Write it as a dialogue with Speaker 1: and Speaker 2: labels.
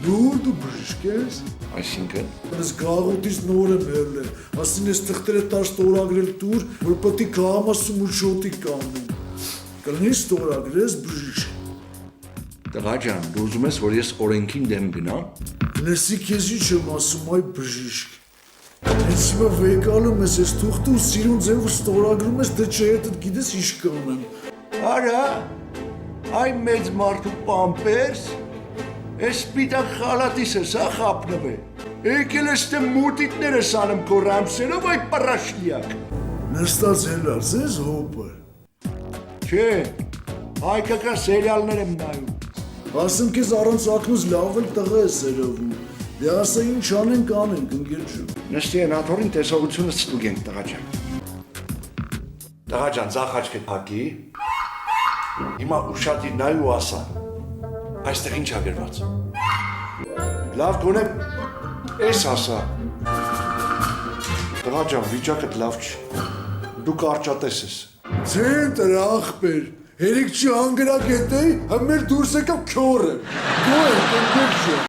Speaker 1: Նոր դու բժիշկ ես։
Speaker 2: Այսինքն
Speaker 1: Ես գաղութից նոր եմ ելել, ասին ես թղթերը տար ստորագրել տուր, որ պետք է կամասում ու շոտիկ կանեմ։ Կլինի ստորագրես բժիշկ։
Speaker 2: տղա ջան, դու ուզում ես, որ ես օրենքին դեմ գնամ։
Speaker 1: Լսի քեզ ինչ եմ ասում, այ բժիշկ։ Հենց հիմա վեկալում ես, ես թուղթը ու սիրուն ձևը ստորագրում ես, դե չէ հետդ գիտես ինչ կանեմ։
Speaker 2: Արա, այ մեծ մարդու պամպերս, ես սպիտակ խալատիս ես, խապնվ է։ Եկել ես թե մուտիտներ ես անում քո ռամսերով, այ պրաշլիակ։
Speaker 1: Նստած հելած ես հոպը։
Speaker 2: Չէ, հայկական սերիալներ եմ նայում։
Speaker 1: Ասում քեզ առանց ակնուց լավ էլ տղա ես երևում։ Դե ասա ինչ անենք անենք, ընկեր ջան։
Speaker 2: Նստի են աթորին տեսողությունը ստուգենք, տղա ջան։ Տղա ջան, ձախ աչքդ փակի։ Հիմա ուշադիր նայ ու ասա։ Այստեղ ինչ ա գրված։ Լավ գոնե էս ասա։ Տղա ջան, վիճակդ լավ չի։ Դու կարճատես ես։
Speaker 1: Ցենտր ախպեր, հերիք չի անգրակ հետեի, հմեր դուրս եկավ քյորը։ Գոյ, ընկեր ջան։